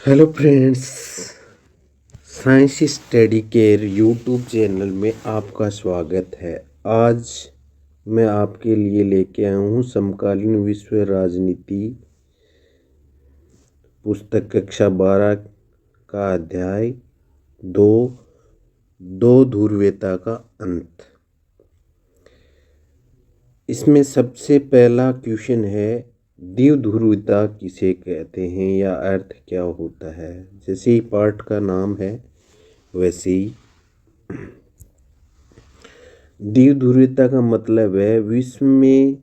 Hello friends, science study care YouTube channel में आपका स्वागत है। आज मैं आपके लिए लेके आया हूँ समकालीन विश्व राजनीति पुस्तक कक्षा 12 का अध्याय दो ध्रुवीयता का अंत। इसमें सबसे पहला क्वेश्चन है, द्विध्रुवीयता किसे कहते हैं या अर्थ क्या होता है। जैसे ही पाठ का नाम है वैसे ही द्विध्रुवीयता का मतलब है विश्व में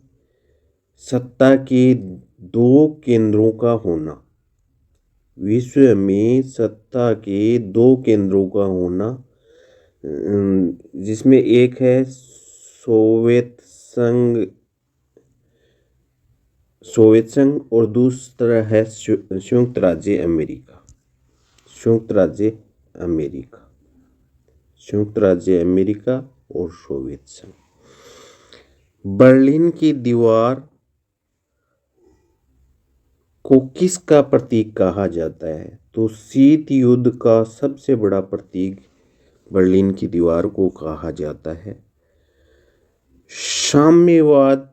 सत्ता के दो केंद्रों का होना। विश्व में सत्ता के दो केंद्रों का होना, जिसमें एक है सोवियत संघ और दूसरा है संयुक्त राज्य अमेरिका। संयुक्त राज्य अमेरिका और सोवियत संघ। बर्लिन की दीवार को किसका प्रतीक कहा जाता है? तो शीत युद्ध का सबसे बड़ा प्रतीक बर्लिन की दीवार को कहा जाता है। साम्यवाद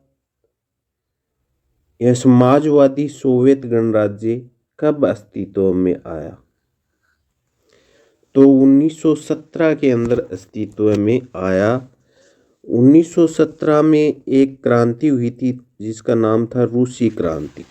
या समाजवादी सोवियत गणराज्य कब अस्तित्व में आया? तो 1917 के अंदर अस्तित्व में आया। 1917 में एक क्रांति हुई थी जिसका नाम था रूसी क्रांति।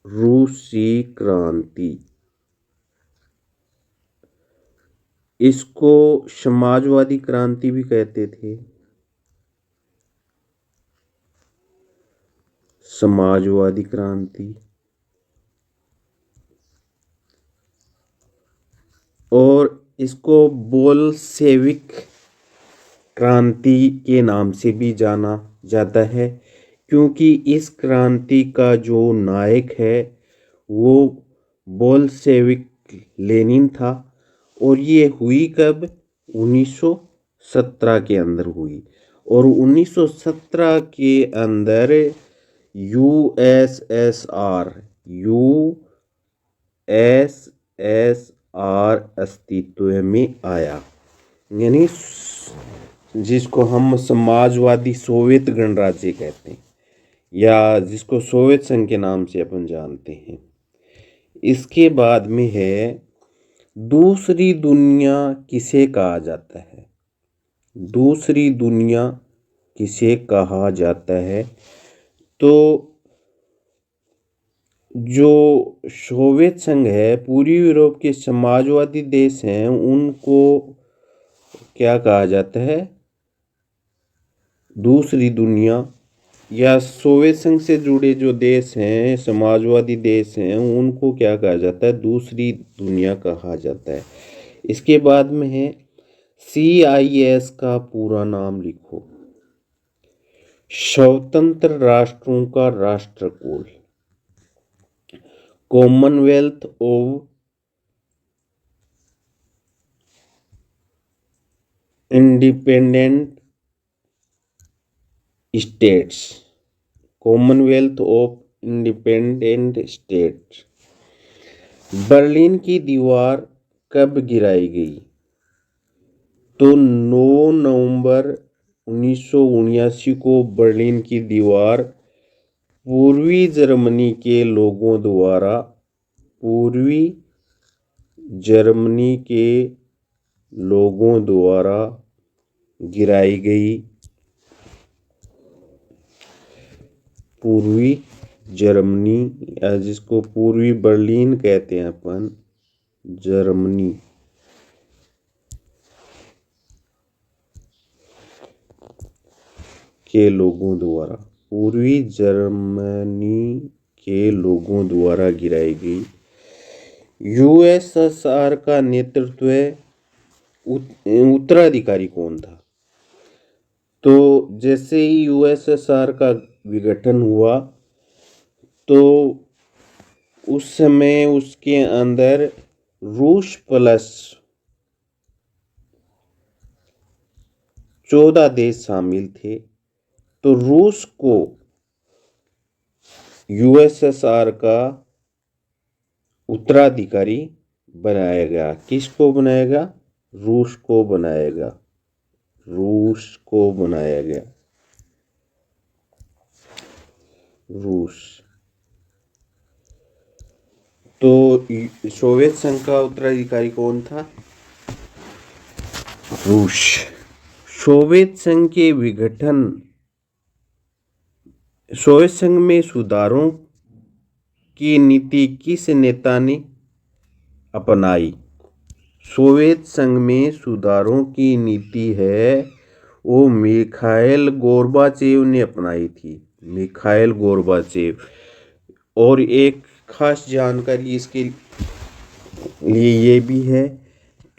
रूसी क्रांति इसको समाजवादी क्रांति भी कहते थे। समाजवादी क्रांति और इसको बोल्शेविक क्रांति के नाम से भी जाना जाता है, क्योंकि इस क्रांति का जो नायक है वो बोल्शेविक लेनिन था। और ये हुई कब? 1917 के अंदर हुई। और 1917 के अंदर यूएसएसआर अस्तित्व में आया, यानी जिसको हम समाजवादी सोवियत गणराज्य कहते हैं या जिसको सोवियत संघ के नाम से अपन जानते हैं। इसके बाद में है, दूसरी दुनिया किसे कहा जाता है? दूसरी दुनिया किसे कहा जाता है? तो जो सोवियत संघ है, पूर्वी यूरोप के समाजवादी देश हैं, उनको क्या कहा जाता है? दूसरी दुनिया। या सोवियत संघ से जुड़े जो देश हैं, समाजवादी देश हैं, उनको क्या कहा जाता है? दूसरी दुनिया कहा जाता है। इसके बाद में है, CIS का पूरा नाम लिखो। स्वतंत्र राष्ट्रों का राष्ट्रकुल। Commonwealth of independent states. Commonwealth of independent states. Berlin की दीवार कब गिराई गई? तो 9 नवंबर 1979 को बर्लिन की दीवार पूर्वी जर्मनी के लोगों द्वारा गिराई गई। पूर्वी जर्मनी, या जिसको पूर्वी बर्लिन कहते हैं अपन, जर्मनी के लोगों द्वारा, पूर्वी जर्मनी के लोगों द्वारा गिराई गई। यूएसएसआर का नेतृत्व उत्तराधिकारी कौन था? तो जैसे ही यूएसएसआर का विघटन हुआ तो उस समय उसके अंदर रूस प्लस 14 देश शामिल थे। तो रूस को यूएसएसआर का उत्तराधिकारी बनाया गया। किसको बनाया गया? रूस को बनाया गया। रूस को बनाया गया। रूस। तो सोवियत संघ का उत्तराधिकारी कौन था? रूस। सोवियत संघ के विघटन, सोवियत संघ में सुधारों की नीति किस नेता ने अपनाई? सोवियत संघ में सुधारों की नीति है वो मिखाइल गोर्बाचेव ने अपनाई थी। Mikhail Gorbachev. और एक खास जानकारी इसके लिए ये भी है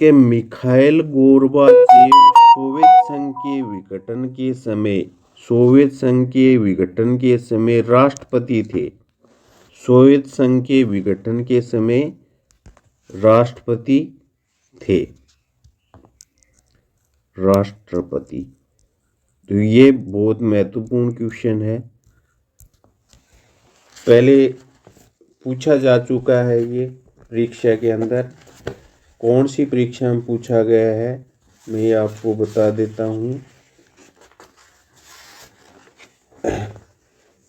कि मिखाइल गोर्बाचेव सोवियत संघ के विघटन के समय राष्ट्रपति थे। सोवियत संघ के विघटन के समय राष्ट्रपति थे। राष्ट्रपति। तो ये बहुत महत्वपूर्ण क्वेश्चन है, पहले पूछा जा चुका है। ये परीक्षा के अंदर कौन सी परीक्षा में पूछा गया है मैं आपको बता देता हूँ।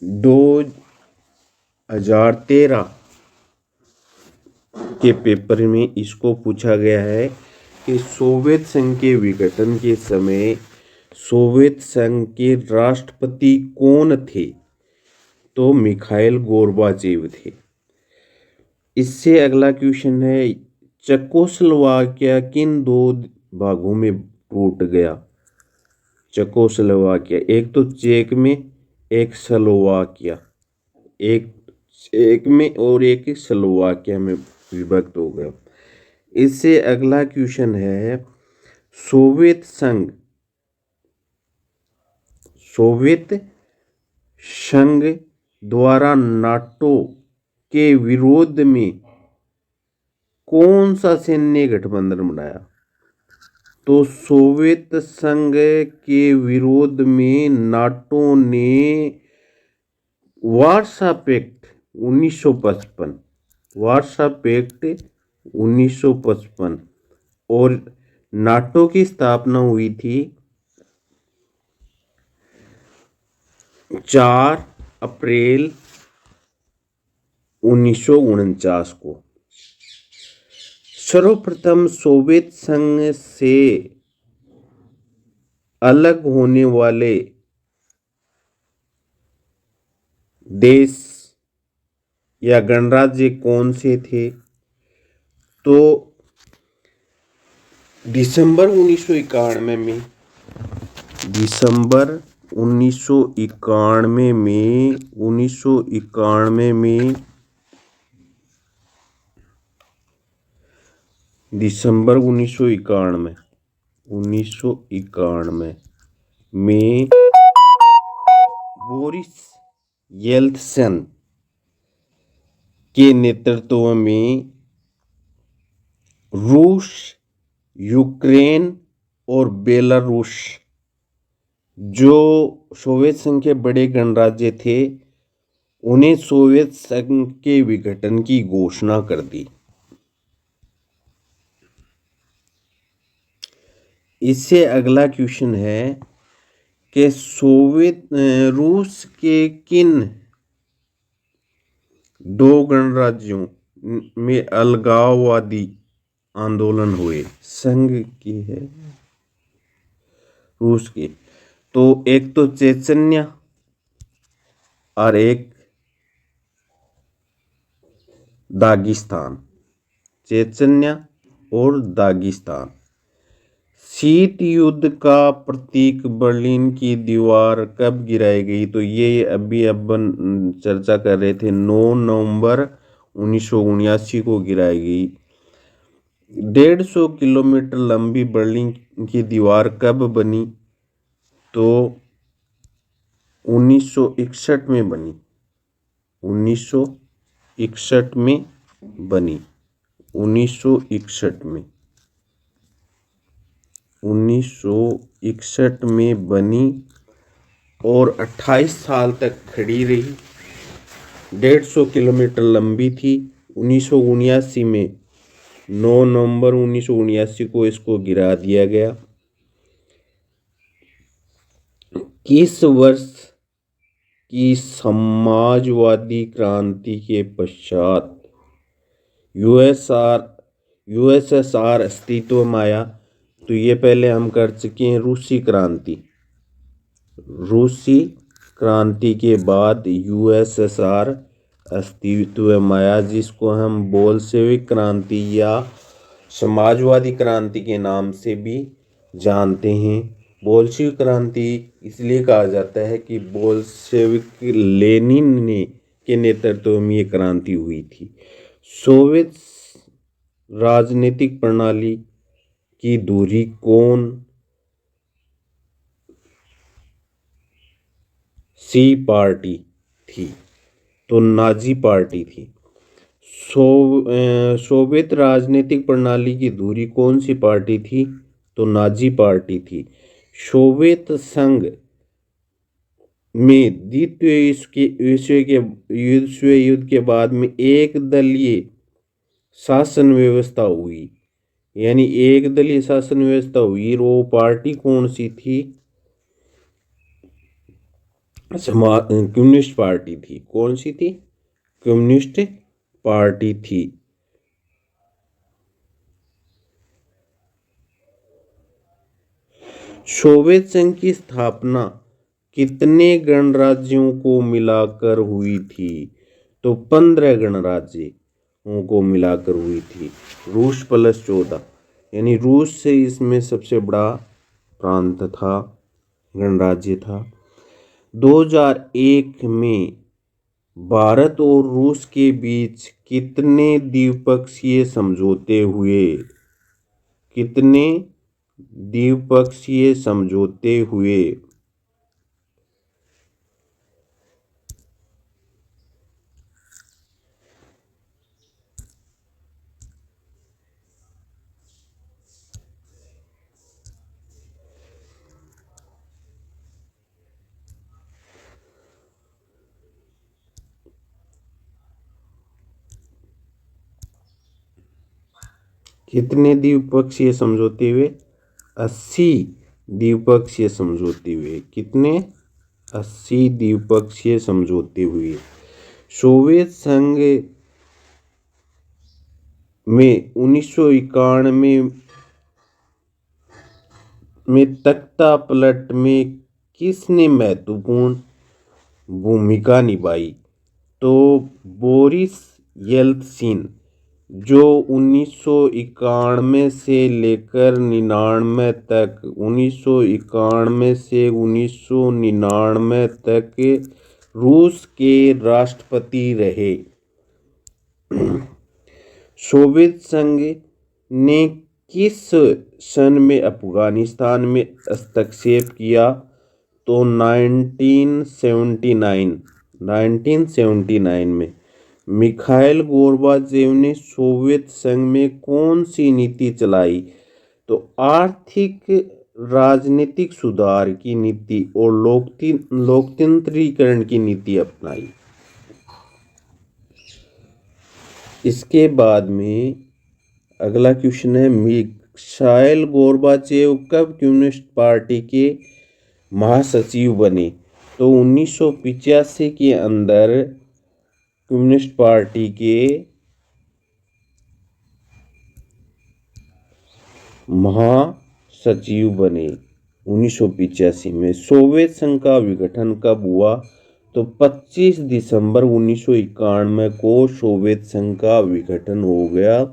2013 के पेपर में इसको पूछा गया है कि सोवियत संघ के विघटन के समय सोवियत संघ के राष्ट्रपति कौन थे? तो मिखाइल गोर्बाचेव थे। इससे अगला क्वेश्चन है, चेकोस्लोवाकिया किन दो भागों में टूट गया? चेकोस्लोवाकिया, एक तो चेक में, एक स्लोवाकिया। एक चेक में और एक स्लोवाकिया में विभक्त हो गया। इससे अगला क्वेश्चन है, सोवियत संघ द्वारा नाटो के विरोध में कौन सा सैन्य गठबंधन बनाया? तो सोवियत संघ के विरोध में नाटो ने वार्सा पैक्ट 1955 और नाटो की स्थापना हुई थी 4 अप्रैल 1949 को। सर्वप्रथम सोवियत संघ से अलग होने वाले देश या गणराज्य कौन से थे? तो दिसंबर 1991 में दिसंबर 1991 में बोरिस येल्त्सिन के नेतृत्व में रूस, यूक्रेन और बेलारूस जो सोवियत संघ के बड़े गणराज्य थे उन्हें सोवियत संघ के विघटन की घोषणा कर दी। इससे अगला क्वेश्चन है कि रूस के किन दो गणराज्यों में अलगाववादी आंदोलन हुए? संघ की है रूस की। तो एक तो चेचन्या और एक दागिस्तान। चेचन्या और दागिस्तान। शीत युद्ध का प्रतीक बर्लिन की दीवार कब गिराई गई? तो ये अभी अपन चर्चा कर रहे थे, 9 नवंबर 1979 को गिराई गई। 150 किलोमीटर लंबी बर्लिन की दीवार कब बनी? तो 1961 में बनी। 1961 1961 में बनी। 1961 में 1961 में बनी और 28 साल तक खड़ी रही। 150 किलोमीटर लंबी थी। 1979 में 9 नवंबर 1979 को इसको गिरा दिया गया। किस वर्ष की समाजवादी क्रांति के पश्चात यूएसएसआर अस्तित्व में आया? तो ये पहले हम कर चुके हैं रूसी क्रांति। रूसी क्रांति के बाद यूएसएसआर अस्तित्व में आया, जिसको हम बोल्शेविक क्रांति या समाजवादी क्रांति के नाम से भी जानते हैं। बोल्शेविक क्रांति इसलिए कहा जाता है कि बोल्शेविक लेनिन के नेतृत्व में ये क्रांति हुई थी। सोवियत राजनीतिक प्रणाली की धुरी कौन सी पार्टी थी? तो नाजी पार्टी थी। सोवियत राजनीतिक प्रणाली की धुरी कौन सी पार्टी थी? तो नाजी पार्टी थी। सोवियत संघ में द्वितीय विश्व युद्ध के बाद में एक दलीय शासन व्यवस्था हुई, यानी एक दलीय शासन व्यवस्था हुई। वो पार्टी कौन सी थी? कम्युनिस्ट पार्टी थी। कौन सी थी? कम्युनिस्ट पार्टी थी। सोवियत संघ की स्थापना कितने गणराज्यों को मिलाकर हुई थी? तो 15 गणराज्यों को मिलाकर हुई थी। रूस प्लस 14, यानी रूस से इसमें सबसे बड़ा प्रांत था, गणराज्य था। 2001 में भारत और रूस के बीच कितने द्विपक्षीय समझौते हुए? कितने द्विपक्षीय समझौते हुए? कितने द्विपक्षीय समझौते हुए? 80 द्विपक्षीय समझौते हुए। कितने? 80 द्विपक्षीय समझौते हुए। सोवियत संघ में 1991 में तख्ता पलट में किसने महत्वपूर्ण भूमिका निभाई? तो बोरिस येल्त्सिन, जो 1991 से लेकर 99 तक 1991 से 1999 तक रूस के राष्ट्रपति रहे। सोवियत संघ ने किस सन में अफगानिस्तान में हस्तक्षेप किया? तो 1979 में। मिखाइल गोर्बाचेव ने सोवियत संघ में कौन सी नीति चलाई? तो आर्थिक राजनीतिक सुधार की नीति और लोकतंत्रीकरण की नीति अपनाई। इसके बाद में अगला क्वेश्चन है, मिखाइल गोर्बाचेव कब कम्युनिस्ट पार्टी के महासचिव बने? तो 1985 के अंदर कम्युनिस्ट पार्टी के महासचिव बने 1985 में। सोवियत संघ का विघटन कब हुआ? तो 25 दिसंबर 1991 को सोवियत संघ का विघटन हो गया।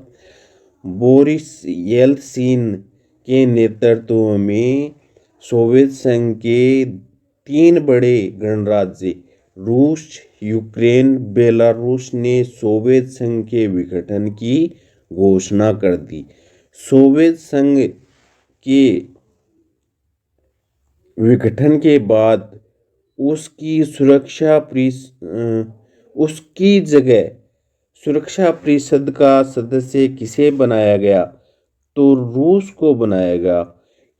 बोरिस येल्त्सिन के नेतृत्व में सोवियत संघ के 3 बड़े गणराज्य रूस, यूक्रेन, बेलारूस ने सोवियत संघ के विघटन की घोषणा कर दी। सोवियत संघ के विघटन के बाद उसकी जगह सुरक्षा परिषद का सदस्य किसे बनाया गया? तो रूस को बनाया गया।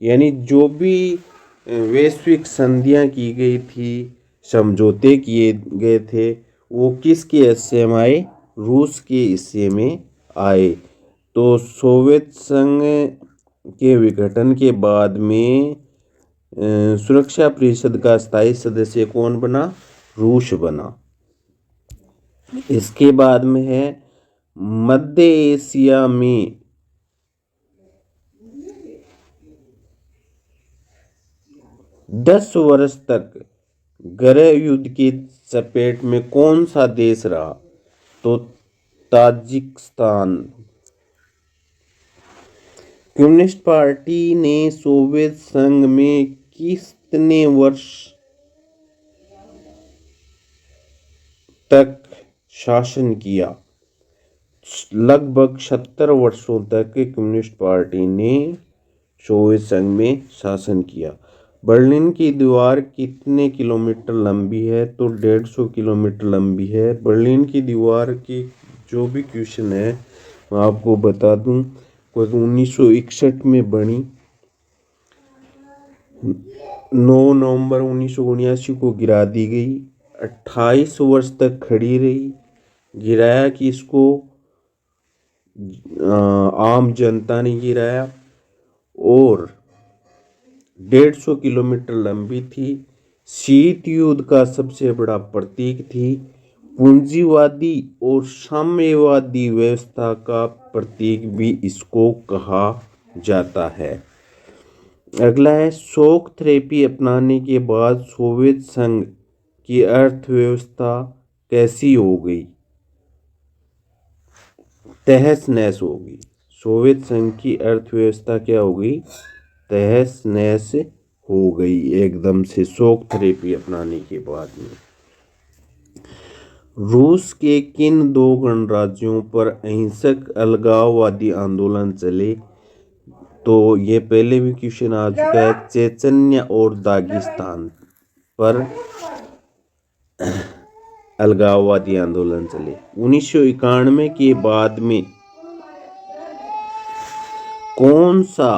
यानी जो भी वैश्विक संधियां की गई थी, समझौते किए गए थे, वो किसके हिस्से में आए? रूस के हिस्से में आए। तो सोवियत संघ के विघटन के बाद में सुरक्षा परिषद का स्थायी सदस्य कौन बना? रूस बना। इसके बाद में है मध्य एशिया में 10 वर्ष तक गृह युद्ध की चपेट में कौन सा देश रहा? तो ताजिकिस्तान। कम्युनिस्ट पार्टी ने सोवियत संघ में कितने वर्ष तक शासन किया? लगभग 70 वर्षों तक कम्युनिस्ट पार्टी ने सोवियत संघ में शासन किया। बर्लिन की दीवार कितने किलोमीटर लंबी है? तो 150 किलोमीटर लंबी है। बर्लिन की दीवार की जो भी क्वेश्चन है मैं आपको बता दूं, 1961 में बनी, 9 नवंबर 1979 को गिरा दी गई। 28 वर्ष तक खड़ी रही। गिराया किसको? आम जनता ने गिराया। और 150 किलोमीटर लंबी थी। शीत युद्ध का सबसे बड़ा प्रतीक थी। पूंजीवादी और साम्यवादी व्यवस्था का प्रतीक भी इसको कहा जाता है। अगला है शॉक थेरेपी अपनाने के बाद सोवियत संघ की अर्थव्यवस्था कैसी हो गई? तहस नहस हो गई। सोवियत संघ की अर्थव्यवस्था क्या हो गई? तहस नहस हो गई एकदम से शॉक थेरेपी अपनाने के बाद में। रूस के किन 2 गणराज्यों पर अहिंसक अलगाववादी आंदोलन चले? तो ये पहले भी क्वेश्चन आ चुका है। चेचन्या और दागिस्तान पर अलगाववादी आंदोलन चले। 1991 के बाद में कौन सा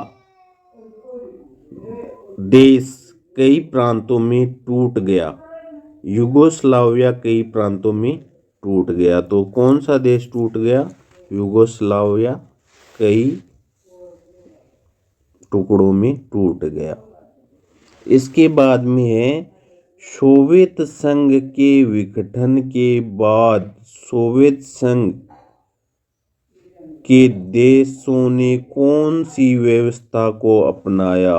देश कई प्रांतों में टूट गया? युगोस्लाविया कई प्रांतों में टूट गया। तो कौन सा देश टूट गया? युगोस्लाविया कई टुकड़ों में टूट गया। इसके बाद में है सोवियत संघ के विघटन के बाद सोवियत संघ के देशों ने कौन सी व्यवस्था को अपनाया?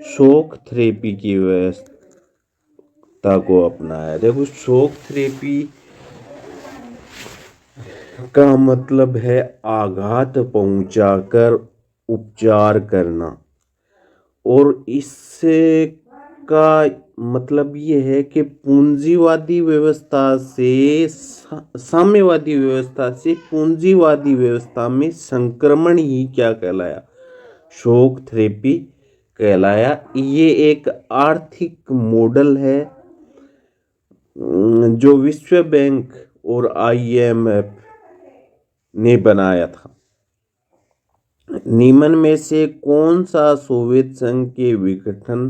शॉक थेरेपी की व्यवस्था को अपनाया। देखो शॉक थेरेपी का मतलब है आघात पहुंचाकर उपचार करना। और इससे का मतलब ये है कि पूंजीवादी व्यवस्था से साम्यवादी व्यवस्था से पूंजीवादी व्यवस्था में संक्रमण ही क्या कहलाया? शॉक थेरेपी कहलाया। ये एक आर्थिक मॉडल है जो विश्व बैंक और IMF ने बनाया था। निम्न में से कौन सा सोवियत संघ के विघटन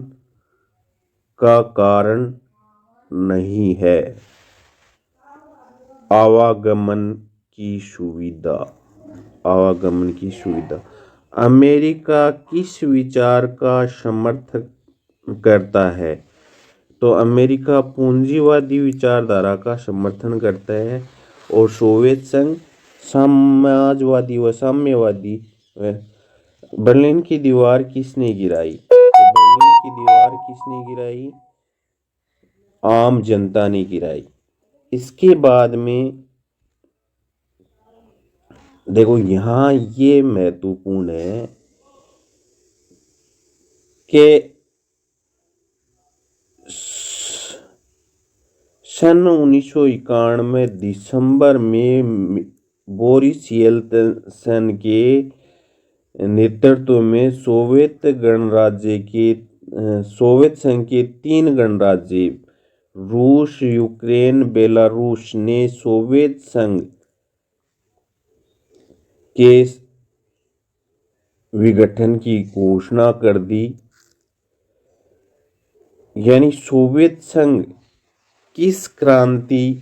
का कारण नहीं है? आवागमन की सुविधा। आवागमन की सुविधा। अमेरिका किस विचार का समर्थन करता है? तो अमेरिका पूंजीवादी विचारधारा का समर्थन करता है। और सोवियत संघ समाजवादी व साम्यवादी। बर्लिन की दीवार किसने गिराई? तो बर्लिन की दीवार किसने गिराई? आम जनता ने गिराई। इसके बाद में देखो यहाँ ये महत्वपूर्ण है कि सन 1991 दिसंबर में बोरिस येल्त्सिन के नेतृत्व में सोवियत संघ के 3 गणराज्य रूस, यूक्रेन, बेलारूस ने सोवियत संघ के विघटन की घोषणा कर दी। यानी सोवियत संघ किस क्रांति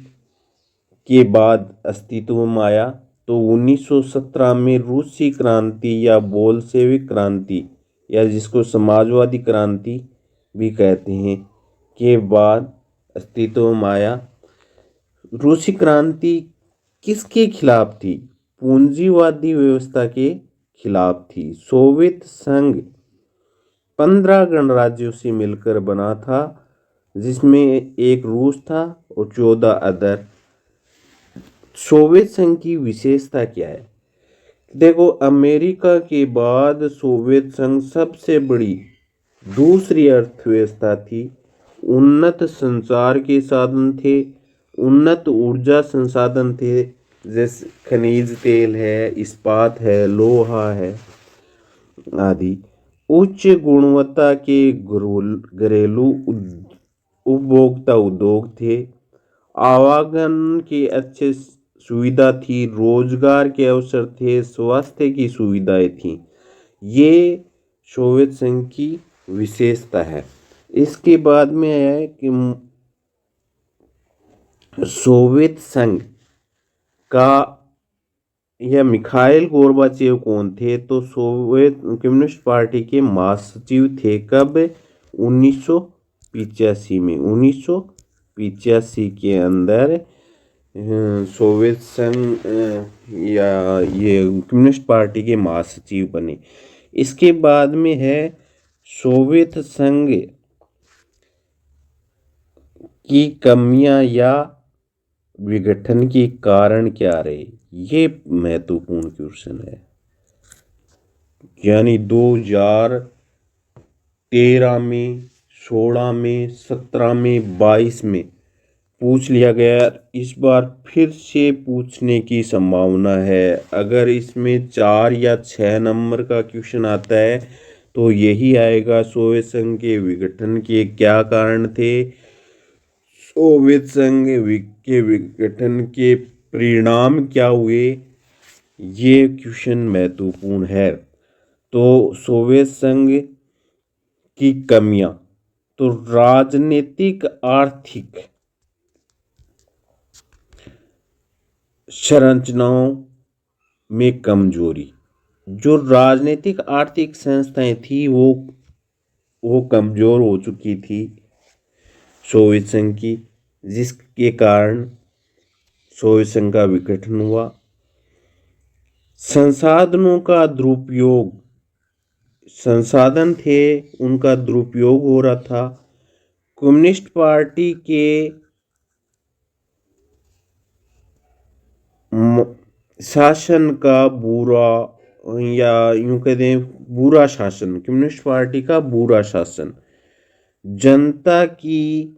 के बाद अस्तित्व में आया? तो 1917 में रूसी क्रांति या बोल्शेविक क्रांति या जिसको समाजवादी क्रांति भी कहते हैं के बाद अस्तित्व में आया। रूसी क्रांति किसके खिलाफ थी? पूंजीवादी व्यवस्था के खिलाफ थी। सोवियत संघ 15 गणराज्यों से मिलकर बना था, जिसमें एक रूस था और 14 अदर। सोवियत संघ की विशेषता क्या है? देखो, अमेरिका के बाद सोवियत संघ सबसे बड़ी दूसरी अर्थव्यवस्था थी। उन्नत संचार के साधन थे, उन्नत ऊर्जा संसाधन थे, जैसे खनिज तेल है, इस्पात है, लोहा है आदि। उच्च गुणवत्ता के घरेलू उपभोक्ता उद्योग थे, आवागमन की अच्छी सुविधा थी, रोजगार के अवसर थे, स्वास्थ्य की सुविधाएं थी। ये सोवियत संघ की विशेषता है। इसके बाद में है कि सोवियत संघ का यह मिखाइल गोर्बाचेव कौन थे? तो सोवियत कम्युनिस्ट पार्टी के महासचिव थे। कब? 1985 में। 1985 के अंदर सोवियत संघ या ये कम्युनिस्ट पार्टी के महासचिव बने। इसके बाद में है सोवियत संघ की कमियां या विघटन के कारण क्या रहे? ये महत्वपूर्ण क्वेश्चन है। यानी 2013 में, 16 में, 17 में, 22 में पूछ लिया गया। इस बार फिर से पूछने की संभावना है। अगर इसमें 4 या 6 नंबर का क्वेश्चन आता है तो यही आएगा, सोवियत संघ के विघटन के क्या कारण थे, सोवियत संघ के विघटन के परिणाम क्या हुए। ये क्वेश्चन महत्वपूर्ण है। तो सोवियत संघ की कमियां, तो राजनीतिक आर्थिक संरचनाओं में कमजोरी। जो राजनीतिक आर्थिक संस्थाएं थी वो कमजोर हो चुकी थी सोवियत संघ की, जिसके कारण सोवियत संघ का विघटन हुआ। संसाधनों का दुरुपयोग, संसाधन थे उनका दुरुपयोग हो रहा था। कम्युनिस्ट पार्टी के शासन का बुरा, या यूं कह दें बुरा शासन, कम्युनिस्ट पार्टी का बुरा शासन, जनता की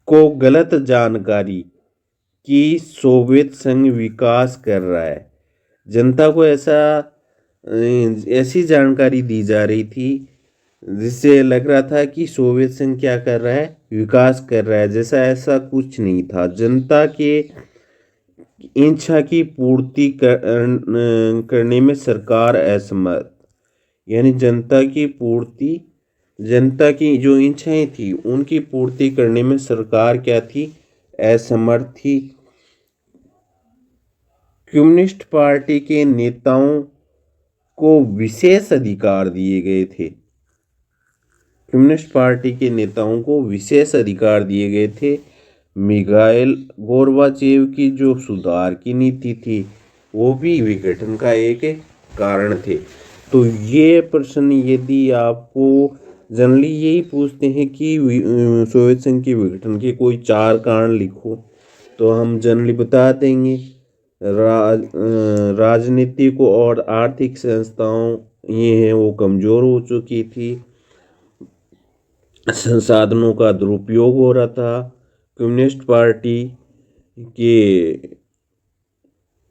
को गलत जानकारी कि सोवियत संघ विकास कर रहा है। जनता को ऐसी जानकारी दी जा रही थी जिससे लग रहा था कि सोवियत संघ क्या कर रहा है, विकास कर रहा है, जैसा ऐसा कुछ नहीं था। जनता के इच्छा की पूर्ति करने में सरकार असमर्थ, यानी जनता की जो इच्छाएं थी उनकी पूर्ति करने में सरकार क्या थी, असमर्थ थी। कम्युनिस्ट पार्टी के नेताओं को विशेष अधिकार दिए गए थे। कम्युनिस्ट पार्टी के नेताओं को विशेष अधिकार दिए गए थे। मिखाइल गोर्बाचेव की जो सुधार की नीति थी वो भी विघटन का एक कारण थे। तो ये प्रश्न यदि आपको जनरली यही पूछते हैं कि सोवियत संघ के विघटन के कोई 4 कारण लिखो, तो हम जनरली बता देंगे। राजनीतिक और आर्थिक संस्थाओं ये हैं वो कमज़ोर हो चुकी थी, संसाधनों का दुरुपयोग हो रहा था, कम्युनिस्ट पार्टी के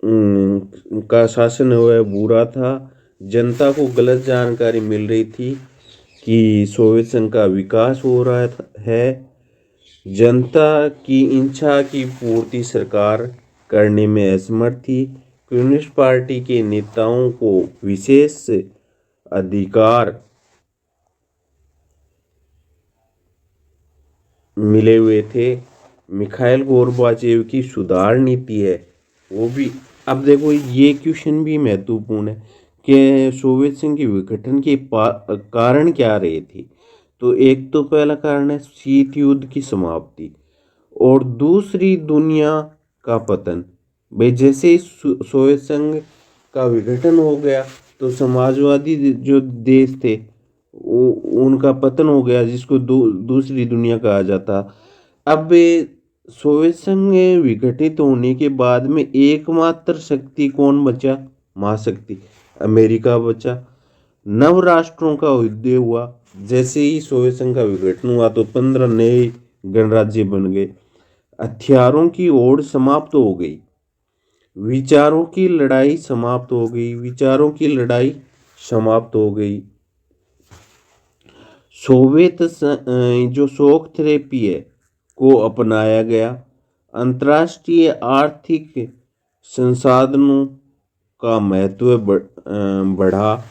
का शासन हुआ बुरा था, जनता को गलत जानकारी मिल रही थी कि सोवियत संघ का विकास हो रहा है, जनता की इच्छा की पूर्ति सरकार करने में असमर्थ थी, कम्युनिस्ट पार्टी के नेताओं को विशेष अधिकार मिले हुए थे। मिखाइल गोर्बाचेव की सुधार नीति है वो भी। अब देखो ये क्वेश्चन भी महत्वपूर्ण है कि सोवियत संघ के विघटन के कारण क्या रहे थे। तो एक तो पहला कारण है शीत युद्ध की समाप्ति और दूसरी दुनिया का पतन। भाई जैसे ही सोवियत संघ का विघटन हो गया तो समाजवादी जो देश थे उनका पतन हो गया, जिसको दूसरी दुनिया कहा जाता। अब सोवियत संघ विघटित होने के बाद में एकमात्र शक्ति कौन बचा? महाशक्ति अमेरिका बचा। नव राष्ट्रों का उदय हुआ। जैसे ही सोवियत संघ का विघटन हुआ तो 15 नए गणराज्य बन गए। हथियारों की होड़ समाप्त हो गई, विचारों की लड़ाई समाप्त हो गई, विचारों की लड़ाई समाप्त हो गई। सोवियत जो शॉक थेरेपी है को अपनाया गया। अंतर्राष्ट्रीय आर्थिक संसाधनों का महत्व बढ़ा।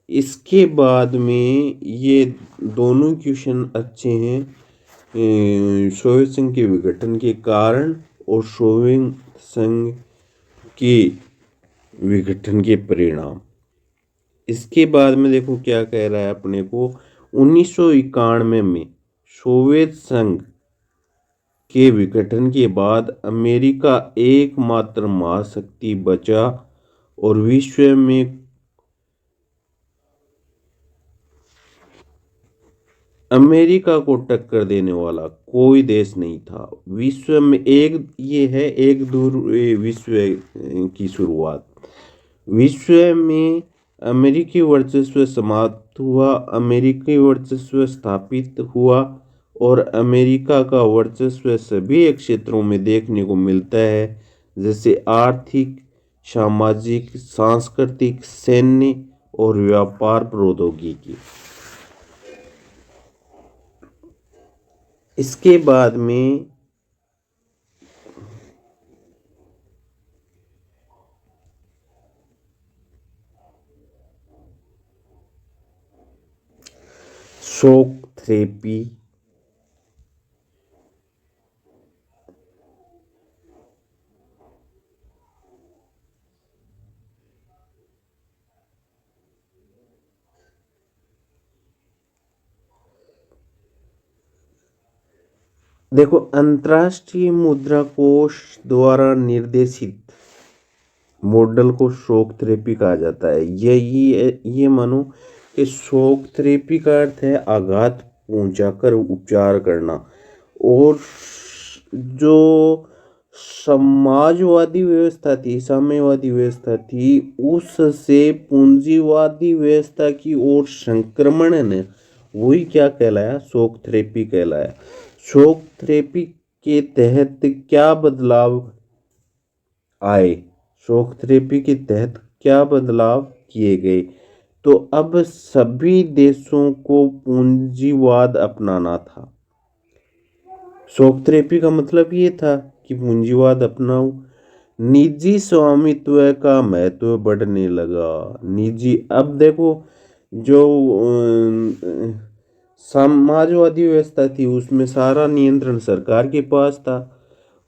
इसके बाद में ये दोनों क्वेश्चन अच्छे हैं, सोवियत संघ के विघटन के कारण और सोवियत संघ के विघटन के परिणाम। इसके बाद में देखो क्या कह रहा है अपने को। 1991 में सोवियत संघ के विघटन के बाद अमेरिका एकमात्र महाशक्ति बचा और विश्व में अमेरिका को टक्कर देने वाला कोई देश नहीं था। विश्व में एक दूर विश्व की शुरुआत। विश्व में अमेरिकी वर्चस्व समाप्त हुआ, अमेरिकी वर्चस्व स्थापित हुआ और अमेरिका का वर्चस्व सभी क्षेत्रों में देखने को मिलता है, जैसे आर्थिक, सामाजिक, सांस्कृतिक, सैन्य और व्यापार प्रौद्योगिकी। इसके बाद में शॉक थेरेपी, देखो अंतर्राष्ट्रीय मुद्रा कोष द्वारा निर्देशित मॉडल को शॉक थेरेपी कहा जाता है। ये मानो कि शॉक थेरेपी का अर्थ है आघात पहुंचाकर उपचार करना। और जो समाजवादी व्यवस्था थी, साम्यवादी व्यवस्था थी, उससे पूंजीवादी व्यवस्था की ओर संक्रमण ने वही क्या कहलाया? शॉक थेरेपी कहलाया। शॉक थेरेपी के तहत क्या बदलाव आए? शॉक थेरेपी के तहत क्या बदलाव किए गए? तो अब सभी देशों को पूंजीवाद अपनाना था। शॉक थेरेपी का मतलब ये था कि पूंजीवाद अपनाओ। निजी स्वामित्व का महत्व बढ़ने लगा। निजी, अब देखो जो समाजवादी व्यवस्था थी उसमें सारा नियंत्रण सरकार के पास था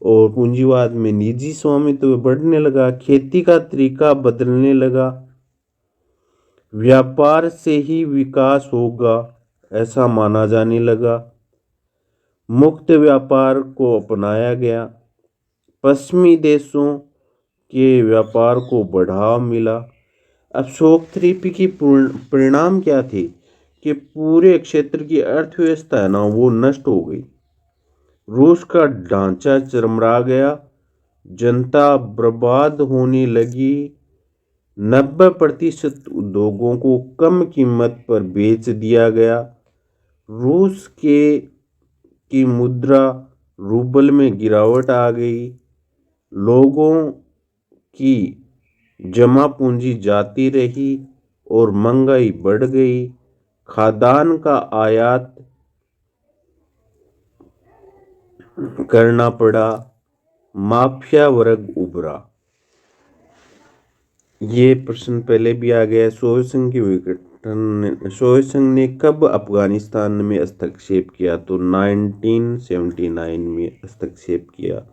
और पूंजीवाद में निजी स्वामित्व बढ़ने लगा। खेती का तरीका बदलने लगा। व्यापार से ही विकास होगा ऐसा माना जाने लगा। मुक्त व्यापार को अपनाया गया। पश्चिमी देशों के व्यापार को बढ़ावा मिला। अब शॉक थेरेपी की परिणाम क्या थे कि पूरे क्षेत्र की अर्थव्यवस्था है ना वो नष्ट हो गई। रूस का ढांचा चरमरा गया। जनता बर्बाद होने लगी। 90% उद्योगों को कम कीमत पर बेच दिया गया। रूस की मुद्रा रूबल में गिरावट आ गई। लोगों की जमा पूंजी जाती रही और महंगाई बढ़ गई। खाद्यान्न का आयात करना पड़ा। माफिया वर्ग उभरा। ये प्रश्न पहले भी आ गया। सोवियत संघ के विघटन, सोवियत संघ ने कब अफगानिस्तान में हस्तक्षेप किया? तो 1979 में हस्तक्षेप किया।